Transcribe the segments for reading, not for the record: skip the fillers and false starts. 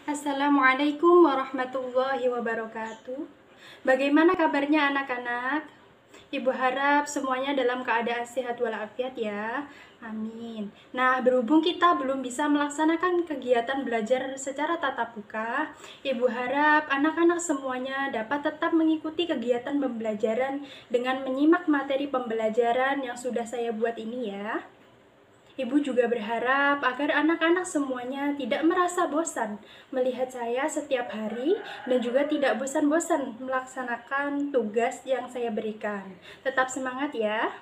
Assalamualaikum warahmatullahi wabarakatuh. Bagaimana kabarnya anak-anak? Ibu harap semuanya dalam keadaan sehat walafiat ya. Amin. Nah, berhubung kita belum bisa melaksanakan kegiatan belajar secara tatap muka, Ibu harap anak-anak semuanya dapat tetap mengikuti kegiatan pembelajaran dengan menyimak materi pembelajaran yang sudah saya buat ini ya. Ibu juga berharap agar anak-anak semuanya tidak merasa bosan melihat saya setiap hari dan juga tidak bosan-bosan melaksanakan tugas yang saya berikan. Tetap semangat ya.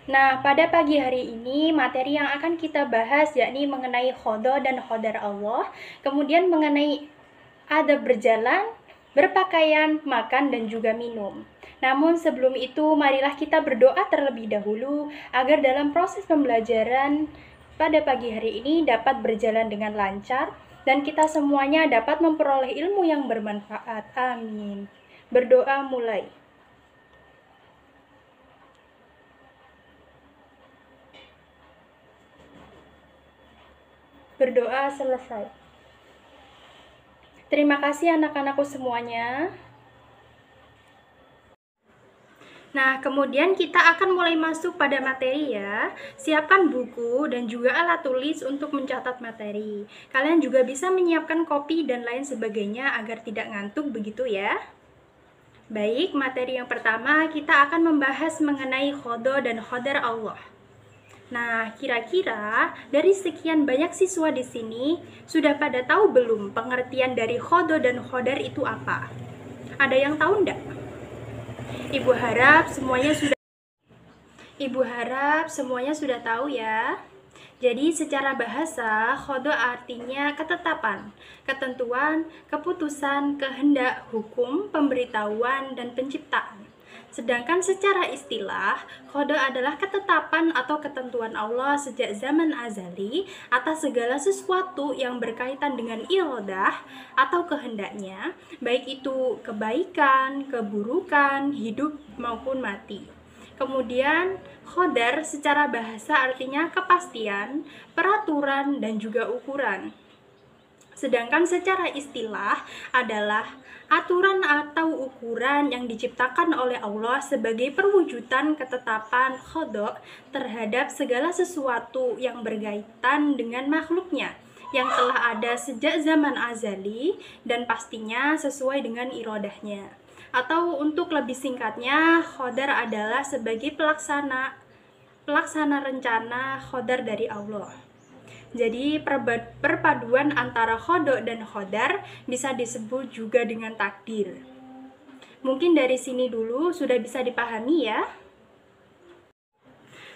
Nah, pada pagi hari ini materi yang akan kita bahas yakni mengenai khodo dan khodar Allah, kemudian mengenai adab berjalan, berpakaian, makan, dan juga minum. Namun sebelum itu, marilah kita berdoa terlebih dahulu agar dalam proses pembelajaran pada pagi hari ini dapat berjalan dengan lancar dan kita semuanya dapat memperoleh ilmu yang bermanfaat. Amin. Berdoa mulai. Berdoa selesai. Terima kasih anak-anakku semuanya. Nah, kemudian kita akan mulai masuk pada materi ya. Siapkan buku dan juga alat tulis untuk mencatat materi. Kalian juga bisa menyiapkan kopi dan lain sebagainya agar tidak ngantuk begitu ya. Baik, materi yang pertama kita akan membahas mengenai khodo dan khodar Allah. Nah, kira-kira dari sekian banyak siswa di sini sudah pada tahu belum pengertian dari khodo dan khodar itu apa? Ada yang tahu enggak? Ibu harap semuanya sudah tahu ya. Jadi secara bahasa, khodo artinya ketetapan, ketentuan, keputusan, kehendak, hukum, pemberitahuan, dan penciptaan. Sedangkan secara istilah, khodo adalah ketetapan atau ketentuan Allah sejak zaman azali atas segala sesuatu yang berkaitan dengan iradah atau kehendaknya, baik itu kebaikan, keburukan, hidup maupun mati. Kemudian, khodar secara bahasa artinya kepastian, peraturan, dan juga ukuran. Sedangkan secara istilah adalah aturan atau ukuran yang diciptakan oleh Allah sebagai perwujudan ketetapan khodo terhadap segala sesuatu yang berkaitan dengan makhluknya yang telah ada sejak zaman azali dan pastinya sesuai dengan irodahnya. Atau untuk lebih singkatnya, khodar adalah sebagai pelaksana rencana khodar dari Allah. Jadi perpaduan antara khodo dan khodar bisa disebut juga dengan takdir. Mungkin dari sini dulu sudah bisa dipahami ya.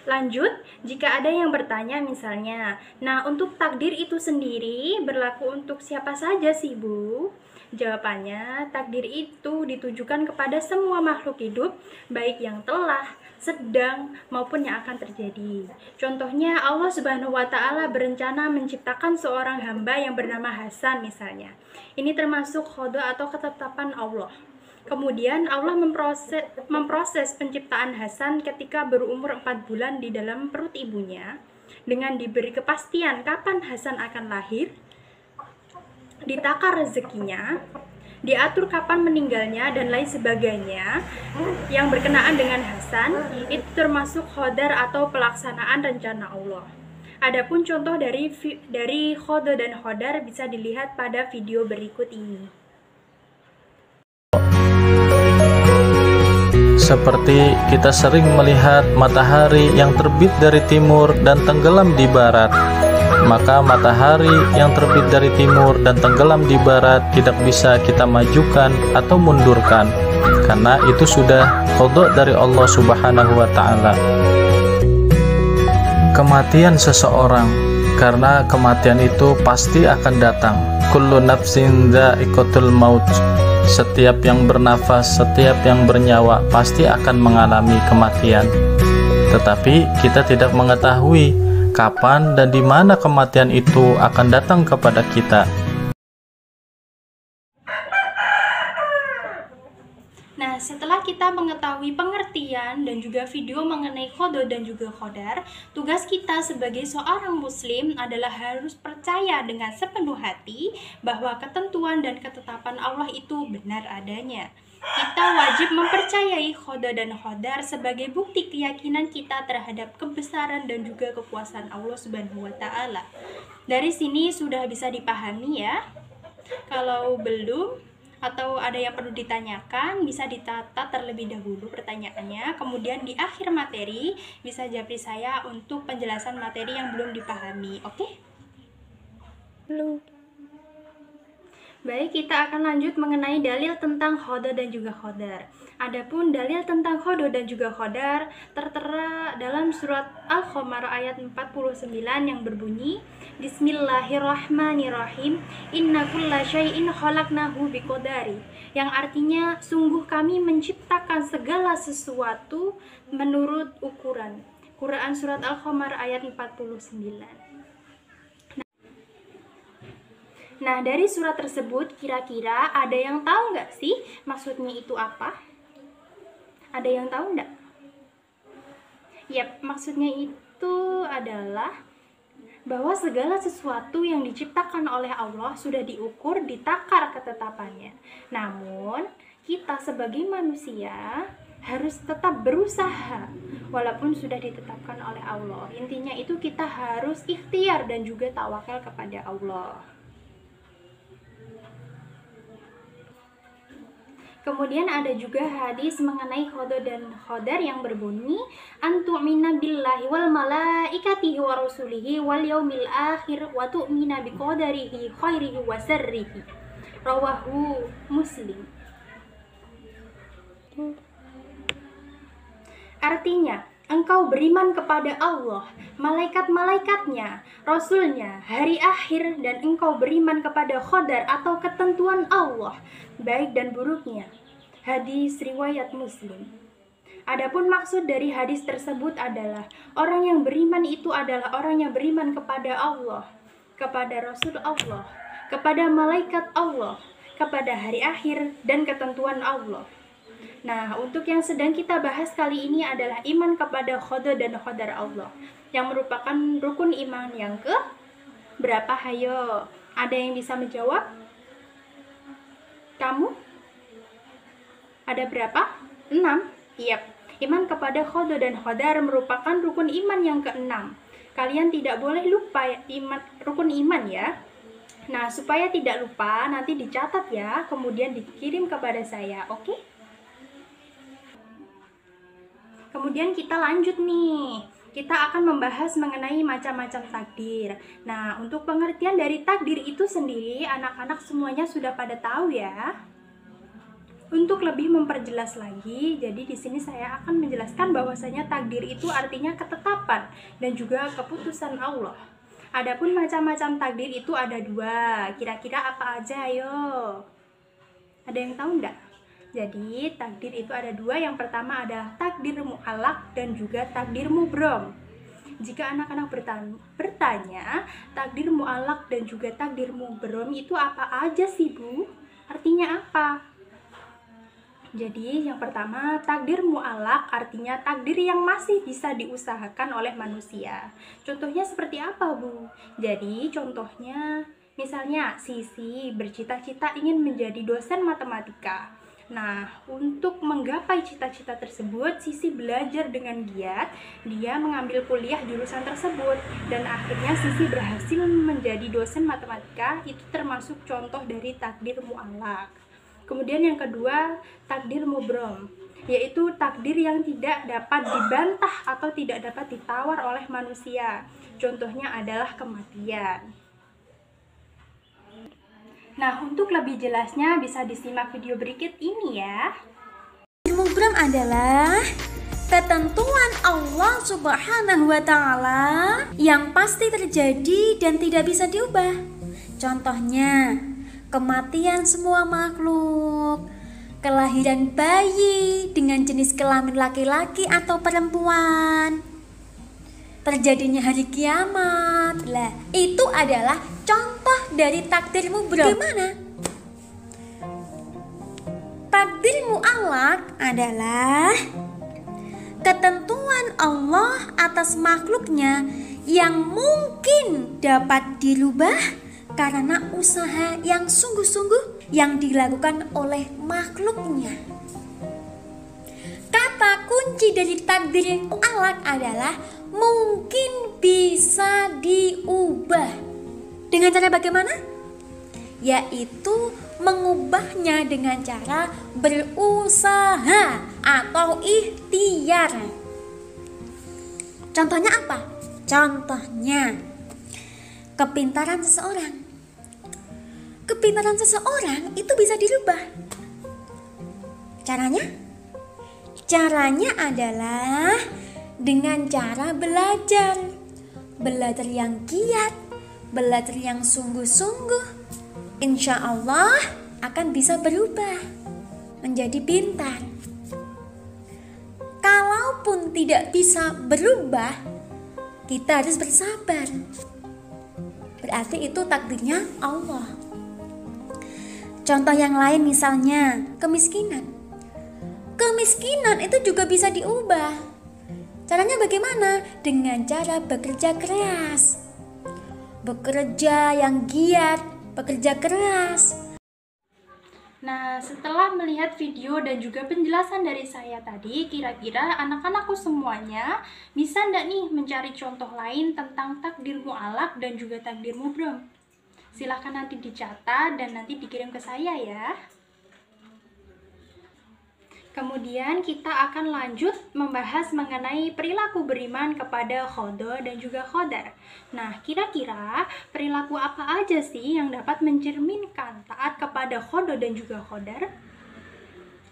Lanjut, jika ada yang bertanya misalnya, nah untuk takdir itu sendiri berlaku untuk siapa saja sih Bu? Jawabannya, takdir itu ditujukan kepada semua makhluk hidup, baik yang telah, sedang, maupun yang akan terjadi. Contohnya, Allah Subhanahu wa Ta'ala berencana menciptakan seorang hamba yang bernama Hasan misalnya. Ini termasuk khodo atau ketetapan Allah. Kemudian Allah memproses penciptaan Hasan ketika berumur 4 bulan di dalam perut ibunya dengan diberi kepastian kapan Hasan akan lahir, ditakar rezekinya, diatur kapan meninggalnya, dan lain sebagainya yang berkenaan dengan Hasan. Itu termasuk khodar atau pelaksanaan rencana Allah. Adapun contoh dari khodo dan khodar bisa dilihat pada video berikut ini. Seperti kita sering melihat matahari yang terbit dari timur dan tenggelam di barat, maka matahari yang terbit dari timur dan tenggelam di barat tidak bisa kita majukan atau mundurkan, karena itu sudah qada dari Allah Subhanahu wa Ta'ala. Kematian seseorang, karena kematian itu pasti akan datang. Kullu nafsin dha'iqatul maut. Setiap yang bernafas, setiap yang bernyawa pasti akan mengalami kematian. Tetapi kita tidak mengetahui kapan dan di mana kematian itu akan datang kepada kita. Nah, setelah kita mengetahui pengertian dan juga video mengenai qada dan juga qadar, tugas kita sebagai seorang muslim adalah harus percaya dengan sepenuh hati bahwa ketentuan dan ketetapan Allah itu benar adanya. Kita wajib mempercayai qada dan qadar sebagai bukti keyakinan kita terhadap kebesaran dan juga kekuasaan Allah Subhanahu wa taala. Dari sini sudah bisa dipahami ya. Kalau belum atau ada yang perlu ditanyakan, bisa ditata terlebih dahulu pertanyaannya, kemudian di akhir materi bisa japri saya untuk penjelasan materi yang belum dipahami. Oke? Belum. Baik, kita akan lanjut mengenai dalil tentang qada dan juga qadar. Adapun dalil tentang qada dan juga qadar tertera dalam surat Al-Qamar ayat 49 yang berbunyi, Bismillahirrahmanirrahim, Inna kulla syai'in khalaqnahu biqadari, yang artinya sungguh kami menciptakan segala sesuatu menurut ukuran. Quran surat Al-Qamar ayat 49. Nah, dari surat tersebut kira-kira ada yang tahu nggak sih maksudnya itu apa? Ada yang tahu nggak? Yap, maksudnya itu adalah bahwa segala sesuatu yang diciptakan oleh Allah sudah diukur, ditakar ketetapannya. Namun, kita sebagai manusia harus tetap berusaha walaupun sudah ditetapkan oleh Allah. Intinya itu kita harus ikhtiar dan juga tawakal kepada Allah. Kemudian ada juga hadis mengenai qada dan qadar yang berbunyi, antu'mina billahi wal malaikatihi wa rasulihi wal yaumil akhir wa tu'mina biqadarihi khairihi wa syarrihi. Rawahu Muslim. Artinya, engkau beriman kepada Allah, malaikat-malaikatnya, Rasulnya, hari akhir, dan engkau beriman kepada qadar atau ketentuan Allah, baik dan buruknya. Hadis riwayat Muslim. Adapun maksud dari hadis tersebut adalah orang yang beriman itu adalah orang yang beriman kepada Allah, kepada Rasul Allah, kepada malaikat Allah, kepada hari akhir dan ketentuan Allah. Nah, untuk yang sedang kita bahas kali ini adalah iman kepada qada dan qadar Allah, yang merupakan rukun iman yang ke berapa? Hayo, ada yang bisa menjawab? Kamu? Ada berapa? 6? Yap, iman kepada qada dan qadar merupakan rukun iman yang ke-6. Kalian tidak boleh lupa rukun iman ya. Nah, supaya tidak lupa, nanti dicatat ya, kemudian dikirim kepada saya, oke? Kemudian kita lanjut nih. Kita akan membahas mengenai macam-macam takdir. Nah, untuk pengertian dari takdir itu sendiri, anak-anak semuanya sudah pada tahu ya. Untuk lebih memperjelas lagi, jadi di sini saya akan menjelaskan bahwasanya takdir itu artinya ketetapan dan juga keputusan Allah. Adapun macam-macam takdir itu ada 2. Kira-kira apa aja? Ayo. Ada yang tahu enggak? Jadi takdir itu ada 2. Yang pertama adalah takdir mu'allaq dan juga takdir mubrom. Jika anak-anak bertanya, takdir mu'allaq dan juga takdir mubrom itu apa aja sih, Bu? Artinya apa? Jadi yang pertama, takdir mu'allaq artinya takdir yang masih bisa diusahakan oleh manusia. Contohnya seperti apa, Bu? Jadi contohnya misalnya Sisi bercita-cita ingin menjadi dosen matematika. Nah, untuk menggapai cita-cita tersebut, Sisi belajar dengan giat, dia mengambil kuliah jurusan tersebut, dan akhirnya Sisi berhasil menjadi dosen matematika. Itu termasuk contoh dari takdir mu'allaq. Kemudian yang kedua, takdir mubrom, yaitu takdir yang tidak dapat dibantah atau tidak dapat ditawar oleh manusia. Contohnya adalah kematian. Nah, untuk lebih jelasnya bisa disimak video berikut ini ya. Mubrom adalah ketentuan Allah Subhanahu wa Ta'ala yang pasti terjadi dan tidak bisa diubah. Contohnya, kematian semua makhluk, kelahiran bayi dengan jenis kelamin laki-laki atau perempuan, terjadinya hari kiamat. Lah, itu adalah contoh dari takdir mubrom. Gimana? takdir mu'allaq adalah ketentuan Allah atas makhluknya yang mungkin dapat dirubah karena usaha yang sungguh-sungguh yang dilakukan oleh makhluknya. Kata kunci dari takdir mu'allaq adalah mungkin bisa diubah. Dengan cara bagaimana? Yaitu mengubahnya dengan cara berusaha atau ikhtiar. Contohnya apa? Contohnya kepintaran seseorang. Kepintaran seseorang itu bisa dirubah. Caranya? Caranya adalah dengan cara belajar. Belajar yang giat, belajar yang sungguh-sungguh. Insya Allah akan bisa berubah menjadi pintar. Kalaupun tidak bisa berubah, kita harus bersabar. Berarti itu takdirnya Allah. Contoh yang lain misalnya kemiskinan. Kemiskinan itu juga bisa diubah. Caranya bagaimana? Dengan cara bekerja keras. Bekerja yang giat, bekerja keras. Nah, setelah melihat video dan juga penjelasan dari saya tadi, kira-kira anak-anakku semuanya bisa ndak nih mencari contoh lain tentang takdir mu'allaq dan juga takdir mubram? Silahkan nanti dicatat dan nanti dikirim ke saya ya. Kemudian kita akan lanjut membahas mengenai perilaku beriman kepada qada dan juga qadar. Nah, kira-kira perilaku apa aja sih yang dapat mencerminkan taat kepada qada dan juga qadar?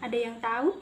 Ada yang tahu?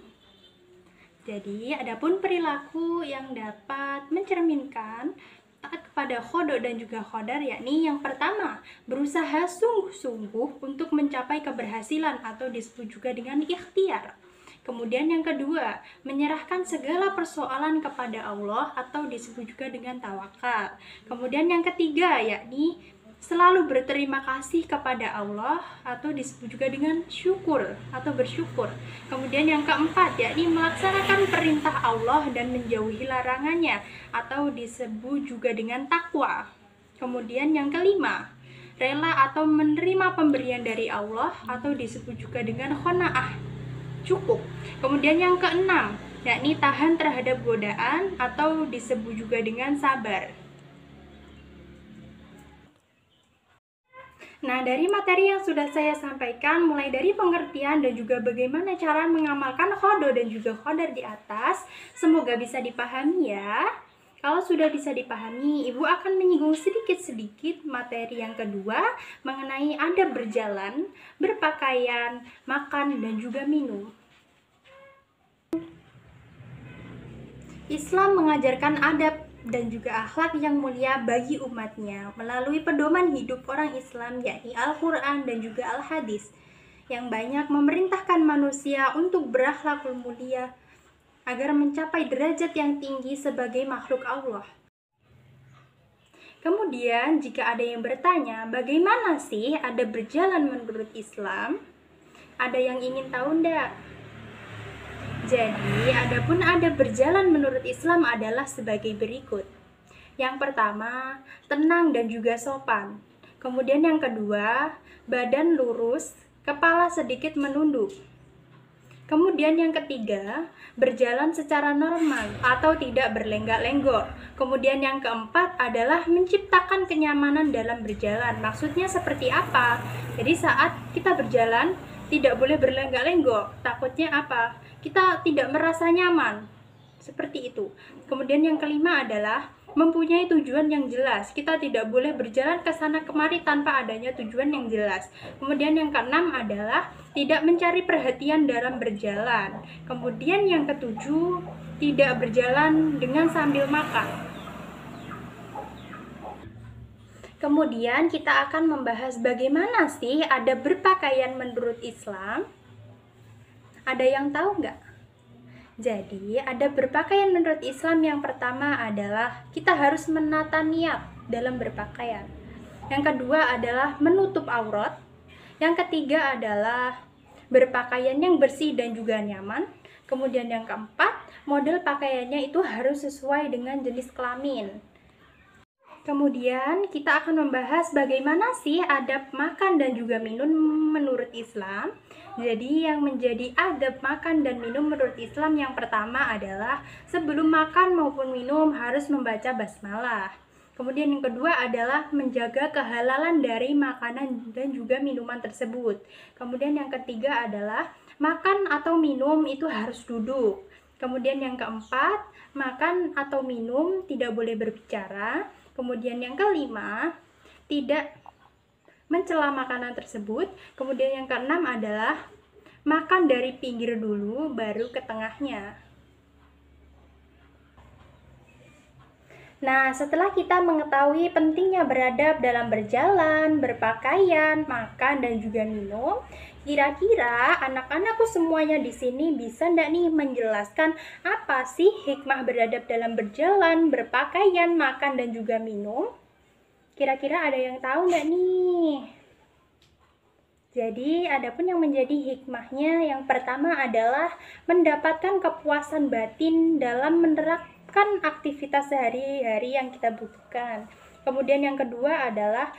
Jadi, adapun perilaku yang dapat mencerminkan taat kepada qada dan juga qadar, yakni yang pertama, berusaha sungguh-sungguh untuk mencapai keberhasilan atau disebut juga dengan ikhtiar. Kemudian yang kedua, menyerahkan segala persoalan kepada Allah atau disebut juga dengan tawakal. Kemudian yang ketiga, yakni selalu berterima kasih kepada Allah atau disebut juga dengan syukur atau bersyukur. Kemudian yang keempat, yakni melaksanakan perintah Allah dan menjauhi larangannya atau disebut juga dengan takwa. Kemudian yang kelima, rela atau menerima pemberian dari Allah atau disebut juga dengan qanaah, cukup. Kemudian yang keenam, yakni tahan terhadap godaan atau disebut juga dengan sabar. Nah, dari materi yang sudah saya sampaikan, mulai dari pengertian dan juga bagaimana cara mengamalkan qada dan juga qadar di atas, semoga bisa dipahami ya. Kalau sudah bisa dipahami, Ibu akan menyinggung sedikit-sedikit materi yang kedua mengenai adab berjalan, berpakaian, makan, dan juga minum. Islam mengajarkan adab dan juga akhlak yang mulia bagi umatnya melalui pedoman hidup orang Islam, yakni Al-Quran dan juga Al-Hadis, yang banyak memerintahkan manusia untuk berakhlakul mulia agar mencapai derajat yang tinggi sebagai makhluk Allah. Kemudian, jika ada yang bertanya, bagaimana sih adab berjalan menurut Islam? Ada yang ingin tahu enggak? Jadi, adapun adab berjalan menurut Islam adalah sebagai berikut. Yang pertama, tenang dan juga sopan. Kemudian yang kedua, badan lurus, kepala sedikit menunduk. Kemudian yang ketiga, berjalan secara normal atau tidak berlenggak-lenggok. Kemudian yang keempat adalah menciptakan kenyamanan dalam berjalan. Maksudnya seperti apa? Jadi saat kita berjalan, tidak boleh berlenggak-lenggok. Takutnya apa? Kita tidak merasa nyaman. Seperti itu. Kemudian yang kelima adalah mempunyai tujuan yang jelas. Kita tidak boleh berjalan ke sana kemari tanpa adanya tujuan yang jelas. Kemudian yang keenam adalah tidak mencari perhatian dalam berjalan. Kemudian yang ketujuh, tidak berjalan dengan sambil makan. Kemudian kita akan membahas bagaimana sih adab berpakaian menurut Islam. Ada yang tahu nggak? Jadi, adab berpakaian menurut Islam yang pertama adalah kita harus menata niat dalam berpakaian. Yang kedua adalah menutup aurat. Yang ketiga adalah berpakaian yang bersih dan juga nyaman. Kemudian yang keempat, model pakaiannya itu harus sesuai dengan jenis kelamin. Kemudian kita akan membahas bagaimana sih adab makan dan juga minum menurut Islam. Jadi yang menjadi adab makan dan minum menurut Islam yang pertama adalah sebelum makan maupun minum harus membaca basmalah. Kemudian yang kedua adalah menjaga kehalalan dari makanan dan juga minuman tersebut. Kemudian yang ketiga adalah makan atau minum itu harus duduk. Kemudian yang keempat, makan atau minum tidak boleh berbicara. Kemudian yang kelima, tidak mencela makanan tersebut. Kemudian yang keenam adalah makan dari pinggir dulu baru ke tengahnya. Nah, setelah kita mengetahui pentingnya beradab dalam berjalan, berpakaian, makan, dan juga minum, kira-kira anak-anakku semuanya di sini bisa ndak nih menjelaskan apa sih hikmah beradab dalam berjalan, berpakaian, makan, dan juga minum? Kira-kira ada yang tahu ndak nih? Jadi, adapun yang menjadi hikmahnya yang pertama adalah mendapatkan kepuasan batin dalam menerapkan aktivitas sehari-hari yang kita butuhkan. Kemudian yang kedua adalah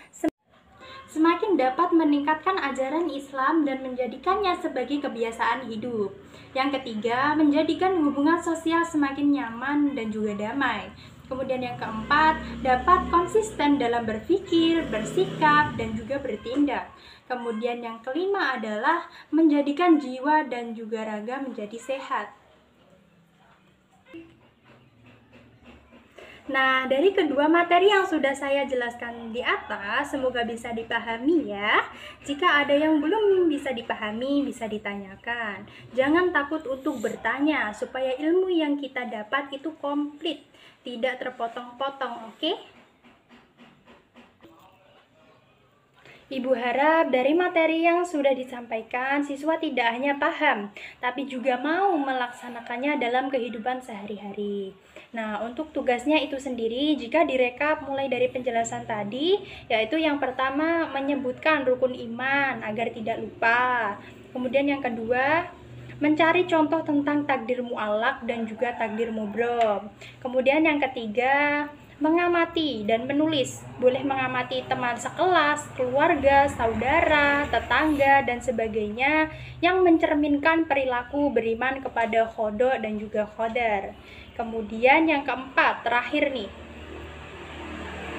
semakin dapat meningkatkan ajaran Islam dan menjadikannya sebagai kebiasaan hidup. Yang ketiga, menjadikan hubungan sosial semakin nyaman dan juga damai. Kemudian yang keempat, dapat konsisten dalam berpikir, bersikap, dan juga bertindak. Kemudian yang kelima adalah menjadikan jiwa dan juga raga menjadi sehat. Nah, dari kedua materi yang sudah saya jelaskan di atas, semoga bisa dipahami ya. Jika ada yang belum bisa dipahami, bisa ditanyakan. Jangan takut untuk bertanya, supaya ilmu yang kita dapat itu komplit, tidak terpotong-potong, oke? Ibu harap dari materi yang sudah disampaikan, siswa tidak hanya paham, tapi juga mau melaksanakannya dalam kehidupan sehari-hari. Nah, untuk tugasnya itu sendiri, jika direkap mulai dari penjelasan tadi, yaitu yang pertama menyebutkan rukun iman agar tidak lupa. Kemudian yang kedua, mencari contoh tentang takdir mu'allaq dan juga takdir mubrom. Kemudian yang ketiga, mengamati dan menulis. Boleh mengamati teman sekelas, keluarga, saudara, tetangga, dan sebagainya yang mencerminkan perilaku beriman kepada khodo dan juga qadar. Kemudian yang keempat, terakhir nih.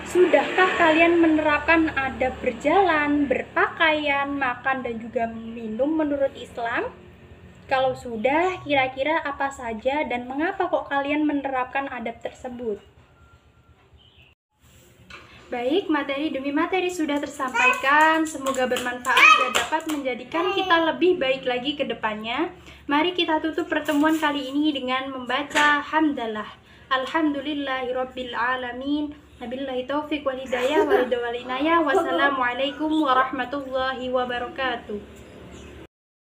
Sudahkah kalian menerapkan adab berjalan, berpakaian, makan, dan juga minum menurut Islam? Kalau sudah, kira-kira apa saja dan mengapa kok kalian menerapkan adab tersebut? Baik, materi demi materi sudah tersampaikan. Semoga bermanfaat dan dapat menjadikan kita lebih baik lagi ke depannya. Mari kita tutup pertemuan kali ini dengan membaca hamdalah. Alhamdulillahirabbil alamin. Wabillahi taufiq wal hidayah wal inayah. Wassalamualaikum warahmatullahi wabarakatuh.